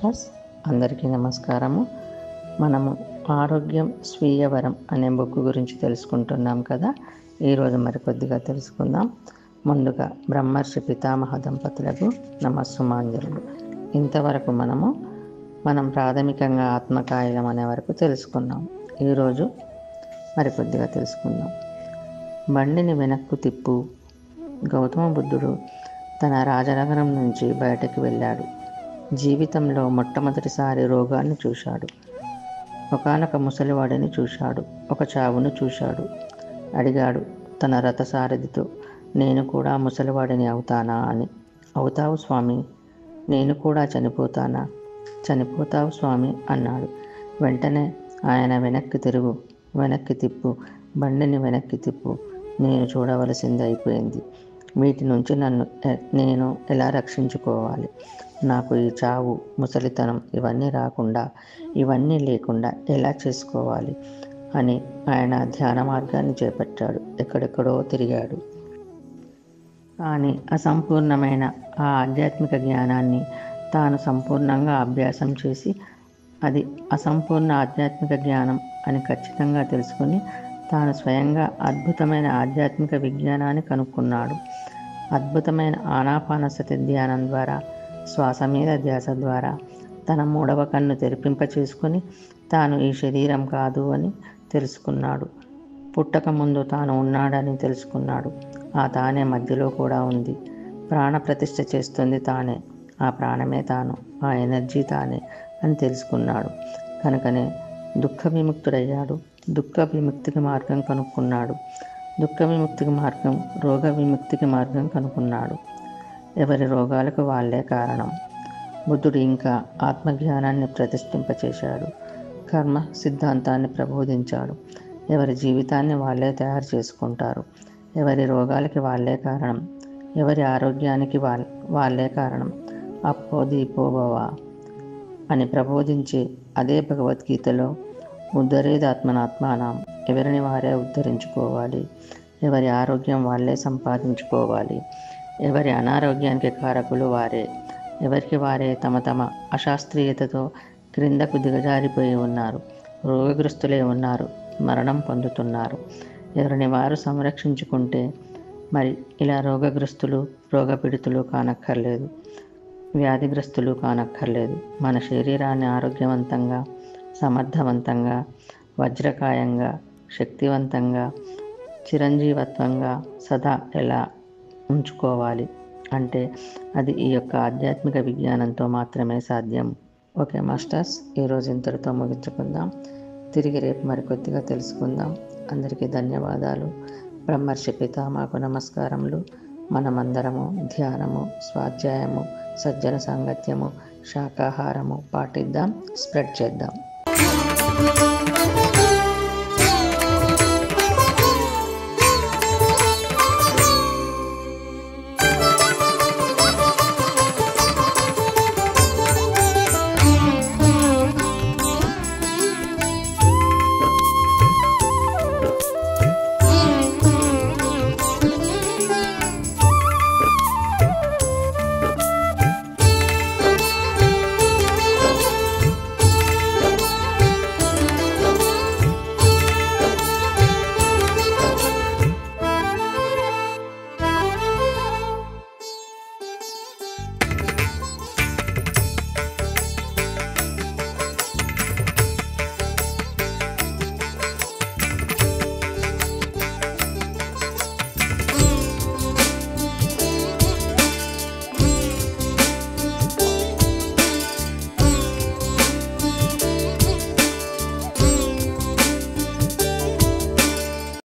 Masters, అందరికీ నమస్కారము. మనము ఆరోగ్యం స్వీయ వరం అనే బుక్ గురించి తెలుసుకుంటున్నాం కదా. ఈరోజు మరికొద్దిగా తెలుసుకుందాం. ముందుగా బ్రహ్మర్షి పితామహ దంపతులకు నమస్సుమాంజలు. ఇంతవరకు మనం ప్రాథమికంగా ఆత్మకాయలం అనే వరకు తెలుసుకున్నాం. ఈరోజు మరికొద్దిగా తెలుసుకుందాం. బండిని వెనక్కు తిప్పు. గౌతమ బుద్ధుడు తన రాజనగరం నుంచి బయటకు వెళ్ళాడు. జీవితంలో మొట్టమొదటిసారి రోగాన్ని చూశాడు. ఒకానొక ముసలివాడిని చూశాడు. ఒక చావును చూశాడు. అడిగాడు తన రథసారథితో, నేను కూడా ముసలివాడిని అవుతానా అని. అవుతావు స్వామి. నేను కూడా చనిపోతానా? చనిపోతావు స్వామి అన్నాడు. వెంటనే ఆయన వెనక్కి తిప్పు, బండిని వెనక్కి తిప్పు, నేను చూడవలసింది అయిపోయింది. వీటి నుంచి నేను ఎలా రక్షించుకోవాలి? నాకు ఈ చావు, ముసలితనం ఇవన్నీ లేకుండా ఎలా చేసుకోవాలి అని ఆయన ధ్యాన మార్గాన్ని చేపట్టాడు. ఎక్కడెక్కడో తిరిగాడు. కానీ అసంపూర్ణమైన ఆ ఆధ్యాత్మిక జ్ఞానాన్ని తాను సంపూర్ణంగా అభ్యాసం చేసి అది అసంపూర్ణ ఆధ్యాత్మిక జ్ఞానం అని ఖచ్చితంగా తెలుసుకుని తాను స్వయంగా అద్భుతమైన ఆధ్యాత్మిక విజ్ఞానాన్ని కనుక్కున్నాడు. అద్భుతమైన ఆనాపానసతి ధ్యానం ద్వారా, శ్వాస మీద ధ్యాస ద్వారా తన మూడవ కన్ను తెరిపింపచేసుకుని తాను ఈ శరీరం కాదు అని తెలుసుకున్నాడు. పుట్టక ముందు తాను ఉన్నాడని తెలుసుకున్నాడు. ఆ తానే మధ్యలో కూడా ఉంది. ప్రాణ ప్రతిష్ఠ చేస్తుంది తానే. ఆ ప్రాణమే తాను, ఆ ఎనర్జీ తానే అని తెలుసుకున్నాడు. కనుకనే దుఃఖ విముక్తుడయ్యాడు. దుఃఖ విముక్తికి మార్గం కనుక్కున్నాడు. దుఃఖ విముక్తికి మార్గం, రోగ విముక్తికి మార్గం కనుక్కున్నాడు. ఎవరి రోగాలకు వాళ్ళే కారణం. బుద్ధుడు ఇంకా ఆత్మజ్ఞానాన్ని ప్రతిష్ఠింపచేశాడు. కర్మ సిద్ధాంతాన్ని ప్రబోధించాడు. ఎవరి జీవితాన్ని వాళ్ళే తయారు చేసుకుంటారు. ఎవరి రోగాలకి వాళ్ళే కారణం. ఎవరి ఆరోగ్యానికి వాళ్ళే కారణం. అప్పో దీపో భవ అని ప్రబోధించి అదే భగవద్గీతలో ఉద్ధరేదాత్మనాత్మానం, ఎవరిని వారే ఉద్ధరించుకోవాలి. ఎవరి ఆరోగ్యం వాళ్ళే సంపాదించుకోవాలి. ఎవరి అనారోగ్యానికి కారకులు వారే. ఎవరికి వారే తమ అశాస్త్రీయతతో క్రిందకు దిగజారిపోయి ఉన్నారు. రోగగ్రస్తులే ఉన్నారు, మరణం పొందుతున్నారు. ఎవరిని వారు సంరక్షించుకుంటే మరి ఇలా రోగగ్రస్తులు, రోగపీడితులు కానక్కర్లేదు, వ్యాధిగ్రస్తులు కానక్కర్లేదు. మన శరీరాన్ని ఆరోగ్యవంతంగా, సమర్థవంతంగా, వజ్రకాయంగా, శక్తివంతంగా, చిరంజీవత్వంగా సదా ఎలా ఉంచుకోవాలి అంటే అది ఈ యొక్క ఆధ్యాత్మిక విజ్ఞానంతో మాత్రమే సాధ్యం. ఓకే మాస్టర్స్, ఈరోజు ఇంతటితో ముగించుకుందాం. తిరిగి రేపు మరికొద్దిగా తెలుసుకుందాం. అందరికీ ధన్యవాదాలు. బ్రహ్మర్షి పితామహకు నమస్కారములు. మనమందరము ధ్యానము, స్వాధ్యాయము, సజ్జన సాంగత్యము, శాకాహారము పాటిద్దాం, స్ప్రెడ్ చేద్దాం.